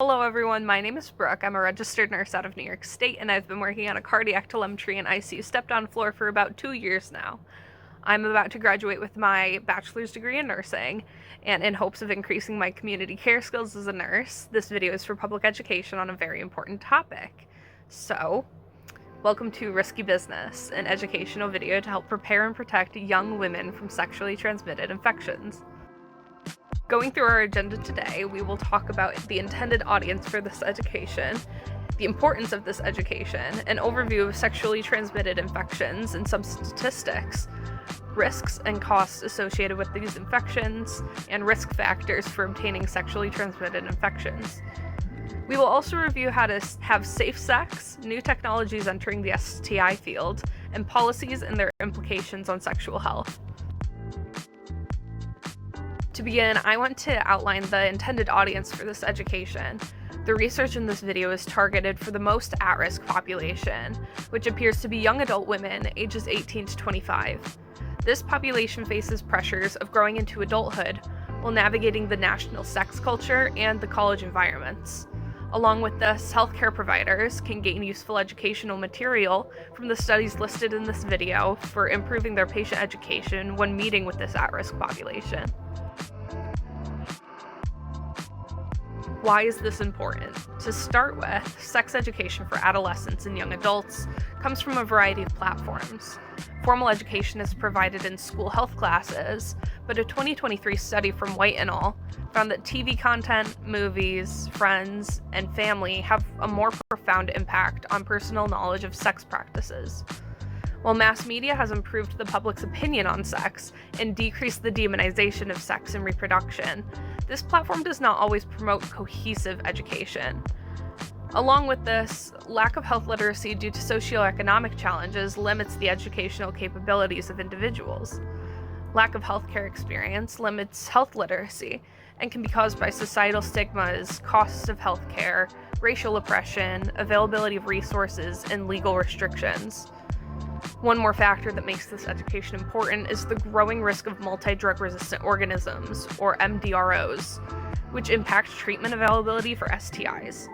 Hello everyone, my name is Brooke. I'm a registered nurse out of New York State, and I've been working on a cardiac telemetry and ICU step-down floor for about 2 years now. I'm about to graduate with my bachelor's degree in nursing, and in hopes of increasing my community care skills as a nurse, this video is for public education on a very important topic. So, welcome to Risky Business, an educational video to help prepare and protect young women from sexually transmitted infections. Going through our agenda today, we will talk about the intended audience for this education, the importance of this education, an overview of sexually transmitted infections and some statistics, risks and costs associated with these infections, and risk factors for obtaining sexually transmitted infections. We will also review how to have safe sex, new technologies entering the STI field, and policies and their implications on sexual health. To begin, I want to outline the intended audience for this education. The research in this video is targeted for the most at-risk population, which appears to be young adult women ages 18 to 25. This population faces pressures of growing into adulthood while navigating the national sex culture and the college environments. Along with this, healthcare providers can gain useful educational material from the studies listed in this video for improving their patient education when meeting with this at-risk population. Why is this important? To start with, sex education for adolescents and young adults comes from a variety of platforms. Formal education is provided in school health classes, but a 2023 study from White et al. Found that TV content, movies, friends, and family have a more profound impact on personal knowledge of sex practices. While mass media has improved the public's opinion on sex and decreased the demonization of sex and reproduction, this platform does not always promote cohesive education. Along with this, lack of health literacy due to socioeconomic challenges limits the educational capabilities of individuals. Lack of healthcare experience limits health literacy and can be caused by societal stigmas, costs of healthcare, racial oppression, availability of resources, and legal restrictions. One more factor that makes this education important is the growing risk of multi-drug resistant organisms, or MDROs, which impact treatment availability for STIs.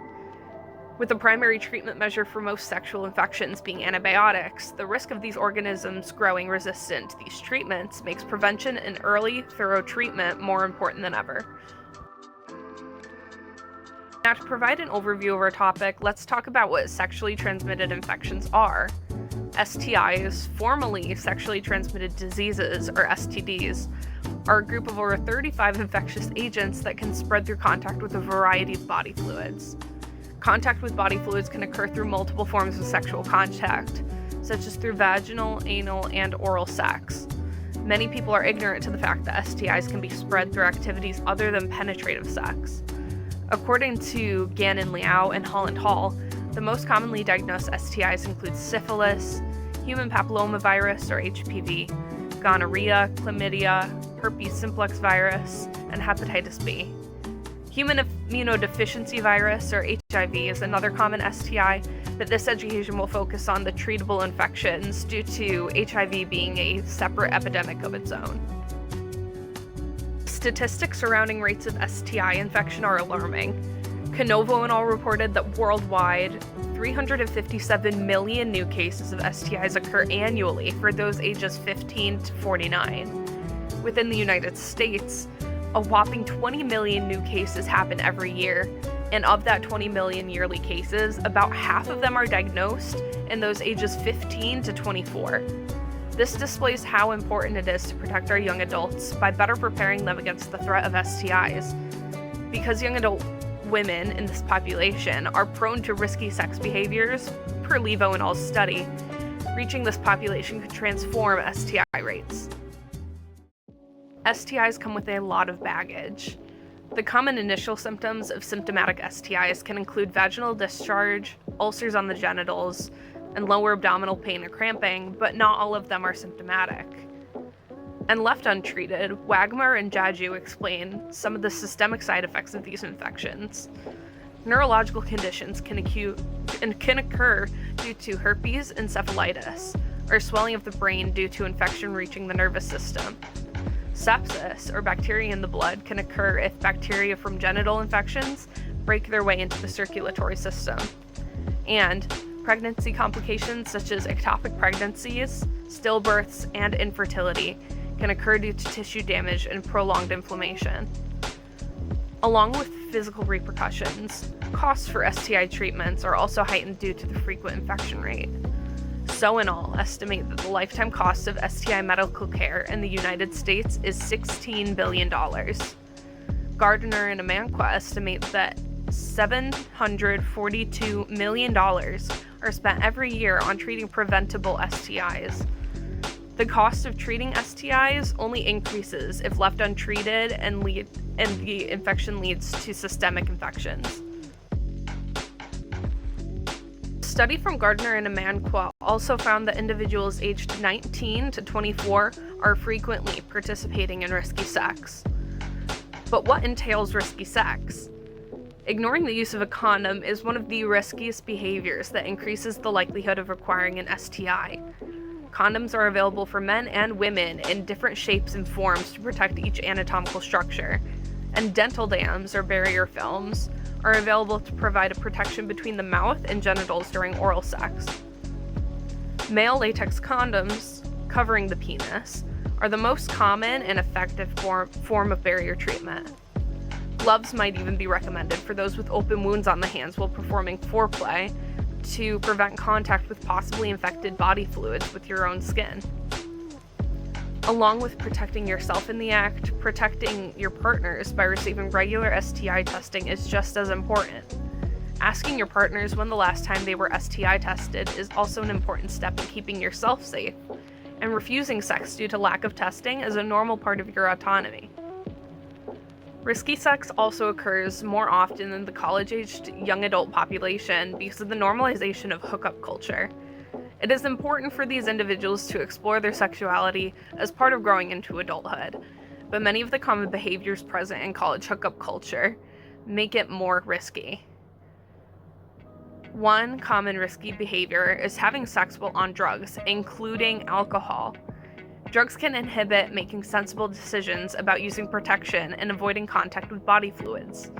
With the primary treatment measure for most sexual infections being antibiotics, the risk of these organisms growing resistant to these treatments makes prevention and early, thorough treatment more important than ever. Now, to provide an overview of our topic, let's talk about what sexually transmitted infections are. STIs, formerly sexually transmitted diseases, or STDs, are a group of over 35 infectious agents that can spread through contact with a variety of body fluids. Contact with body fluids can occur through multiple forms of sexual contact, such as through vaginal, anal, and oral sex. Many people are ignorant to the fact that STIs can be spread through activities other than penetrative sex. According to Gannon Liao and Holland Hall, the most commonly diagnosed STIs include syphilis, human papillomavirus or HPV, gonorrhea, chlamydia, herpes simplex virus, and hepatitis B. Human immunodeficiency virus or HIV is another common STI, but this education will focus on the treatable infections due to HIV being a separate epidemic of its own. Statistics surrounding rates of STI infection are alarming. Canovo et al. Reported that worldwide, 357 million new cases of STIs occur annually for those ages 15 to 49. Within the United States, a whopping 20 million new cases happen every year, and of that 20 million yearly cases, about half of them are diagnosed in those ages 15 to 24. This displays how important it is to protect our young adults by better preparing them against the threat of STIs. Because young adult women in this population are prone to risky sex behaviors, per Levo et al.'s study, reaching this population could transform STI rates. STIs come with a lot of baggage. The common initial symptoms of symptomatic STIs can include vaginal discharge, ulcers on the genitals, and lower abdominal pain or cramping, but not all of them are symptomatic. And left untreated, Wagmer and Jaju explain some of the systemic side effects of these infections. Neurological conditions can occur due to herpes encephalitis, or swelling of the brain due to infection reaching the nervous system. Sepsis, or bacteria in the blood, can occur if bacteria from genital infections break their way into the circulatory system. And pregnancy complications such as ectopic pregnancies, stillbirths, and infertility can occur due to tissue damage and prolonged inflammation. Along with physical repercussions, costs for STI treatments are also heightened due to the frequent infection rate. So in all, estimate that the lifetime cost of STI medical care in the United States is $16 billion. Gardner and Amanqua estimate that $742 million are spent every year on treating preventable STIs. The cost of treating STIs only increases if left untreated and the infection leads to systemic infections. A study from Gardner and Amanqua also found that individuals aged 19 to 24 are frequently participating in risky sex. But what entails risky sex? Ignoring the use of a condom is one of the riskiest behaviors that increases the likelihood of acquiring an STI. Condoms are available for men and women in different shapes and forms to protect each anatomical structure, and dental dams, or barrier films, are available to provide a protection between the mouth and genitals during oral sex. Male latex condoms, covering the penis, are the most common and effective form of barrier treatment. Gloves might even be recommended for those with open wounds on the hands while performing foreplay to prevent contact with possibly infected body fluids with your own skin. Along with protecting yourself in the act, protecting your partners by receiving regular STI testing is just as important. Asking your partners when the last time they were STI tested is also an important step in keeping yourself safe, and refusing sex due to lack of testing is a normal part of your autonomy. Risky sex also occurs more often in the college-aged young adult population because of the normalization of hookup culture. It is important for these individuals to explore their sexuality as part of growing into adulthood, but many of the common behaviors present in college hookup culture make it more risky. One common risky behavior is having sex while on drugs, including alcohol. Drugs can inhibit making sensible decisions about using protection and avoiding contact with body fluids.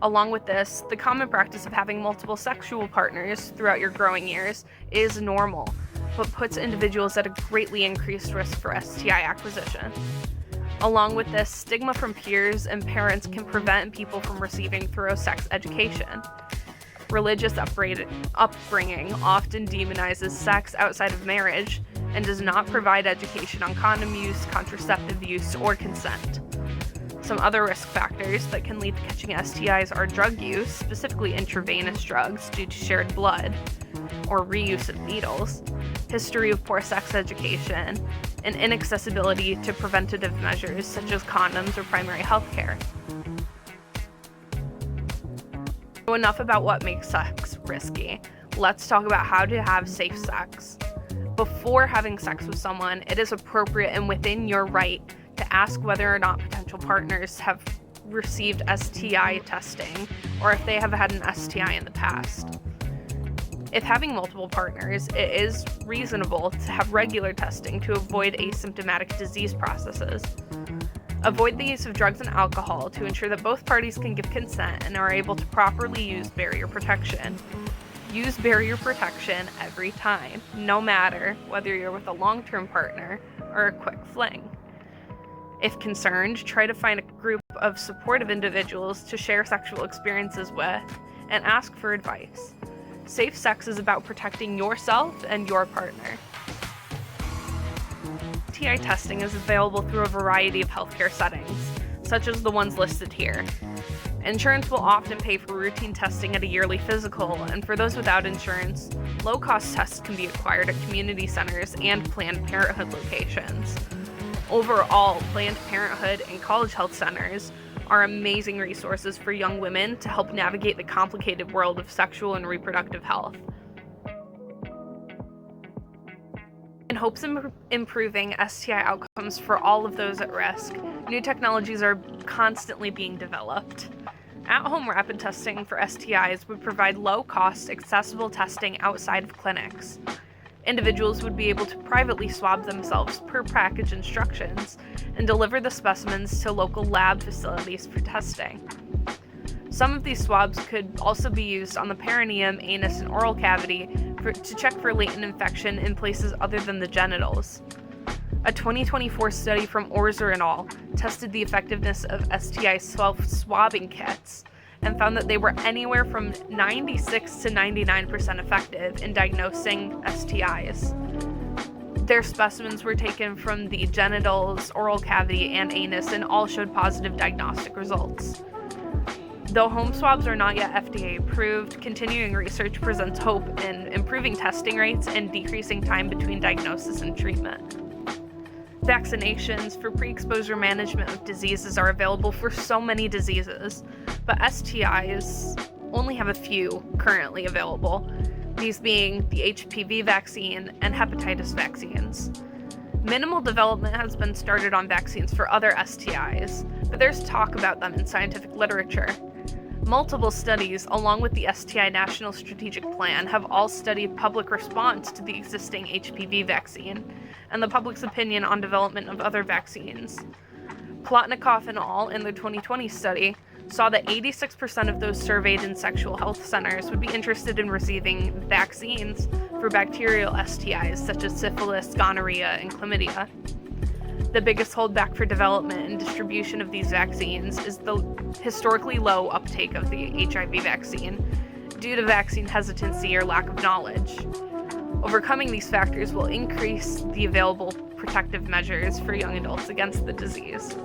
Along with this, the common practice of having multiple sexual partners throughout your growing years is normal, but puts individuals at a greatly increased risk for STI acquisition. Along with this, stigma from peers and parents can prevent people from receiving thorough sex education. Religious upbringing often demonizes sex outside of marriage and does not provide education on condom use, contraceptive use, or consent. Some other risk factors that can lead to catching STIs are drug use, specifically intravenous drugs due to shared blood, or reuse of needles, history of poor sex education, and inaccessibility to preventative measures such as condoms or primary health care. So enough about what makes sex risky. Let's talk about how to have safe sex. Before having sex with someone, it is appropriate and within your right to ask whether or not potential partners have received STI testing or if they have had an STI in the past. If having multiple partners, it is reasonable to have regular testing to avoid asymptomatic disease processes. Avoid the use of drugs and alcohol to ensure that both parties can give consent and are able to properly use barrier protection. Use barrier protection every time, no matter whether you're with a long-term partner or a quick fling. If concerned, try to find a group of supportive individuals to share sexual experiences with and ask for advice. Safe sex is about protecting yourself and your partner. STI testing is available through a variety of healthcare settings, such as the ones listed here. Insurance will often pay for routine testing at a yearly physical, and for those without insurance, low-cost tests can be acquired at community centers and Planned Parenthood locations. Overall, Planned Parenthood and college health centers are amazing resources for young women to help navigate the complicated world of sexual and reproductive health. In hopes of improving STI outcomes for all of those at risk, new technologies are constantly being developed. At-home rapid testing for STIs would provide low-cost, accessible testing outside of clinics. Individuals would be able to privately swab themselves per package instructions and deliver the specimens to local lab facilities for testing. Some of these swabs could also be used on the perineum, anus, and oral cavity to check for latent infection in places other than the genitals. A 2024 study from Orzer et al. Tested the effectiveness of STI self-swabbing kits and found that they were anywhere from 96 to 99% effective in diagnosing STIs. Their specimens were taken from the genitals, oral cavity, and anus, and all showed positive diagnostic results. Though home swabs are not yet FDA approved, continuing research presents hope in improving testing rates and decreasing time between diagnosis and treatment. Vaccinations for pre-exposure management of diseases are available for so many diseases, but STIs only have a few currently available, these being the HPV vaccine and hepatitis vaccines. Minimal development has been started on vaccines for other STIs, but there's talk about them in scientific literature. Multiple studies, along with the STI National Strategic Plan, have all studied public response to the existing HPV vaccine and the public's opinion on development of other vaccines. Plotnikov et al. In their 2020 study saw that 86% of those surveyed in sexual health centers would be interested in receiving vaccines for bacterial STIs such as syphilis, gonorrhea, and chlamydia. The biggest holdback for development and distribution of these vaccines is the historically low uptake of the HIV vaccine due to vaccine hesitancy or lack of knowledge. Overcoming these factors will increase the available protective measures for young adults against the disease.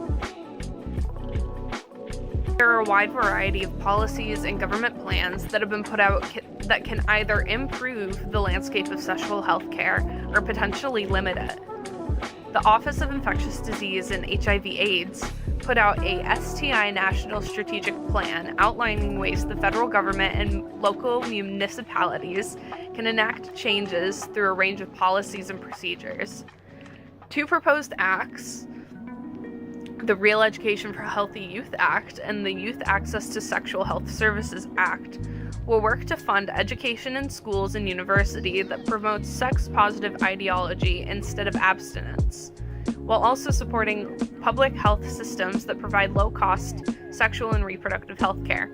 There are a wide variety of policies and government plans that have been put out that can either improve the landscape of sexual health care or potentially limit it. The Office of Infectious Disease and HIV/AIDS put out a STI National Strategic Plan outlining ways the federal government and local municipalities can enact changes through a range of policies and procedures. Two proposed acts, the Real Education for Healthy Youth Act and the Youth Access to Sexual Health Services Act, will work to fund education in schools and universities that promotes sex-positive ideology instead of abstinence, while also supporting public health systems that provide low-cost sexual and reproductive health care.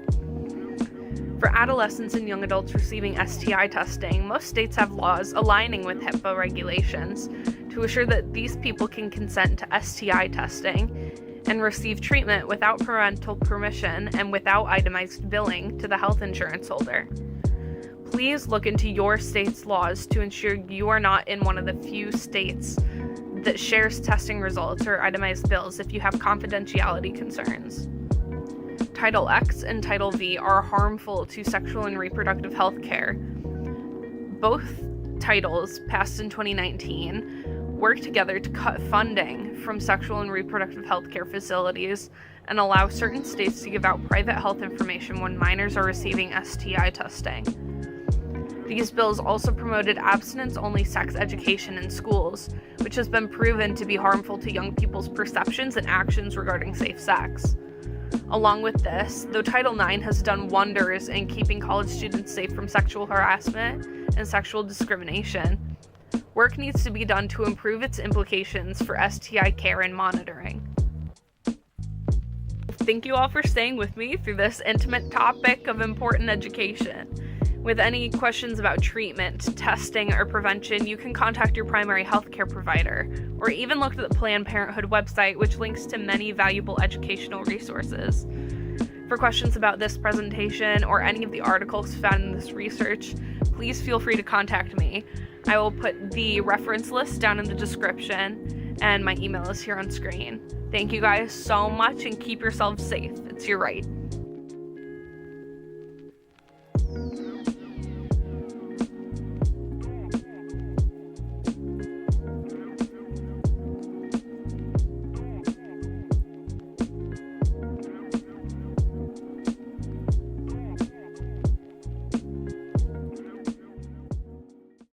For adolescents and young adults receiving STI testing, most states have laws aligning with HIPAA regulations to assure that these people can consent to STI testing and receive treatment without parental permission and without itemized billing to the health insurance holder. Please look into your state's laws to ensure you are not in one of the few states that shares testing results or itemized bills if you have confidentiality concerns. Title X and Title V are harmful to sexual and reproductive health care. Both titles, passed in 2019, work together to cut funding from sexual and reproductive health care facilities and allow certain states to give out private health information when minors are receiving STI testing. These bills also promoted abstinence-only sex education in schools, which has been proven to be harmful to young people's perceptions and actions regarding safe sex. Along with this, though Title IX has done wonders in keeping college students safe from sexual harassment and sexual discrimination, work needs to be done to improve its implications for STI care and monitoring. Thank you all for staying with me through this intimate topic of important education. With any questions about treatment, testing, or prevention, you can contact your primary healthcare provider, or even look at the Planned Parenthood website, which links to many valuable educational resources. For questions about this presentation or any of the articles found in this research, please feel free to contact me. I will put the reference list down in the description, and my email is here on screen. Thank you guys so much, and keep yourselves safe. It's your right.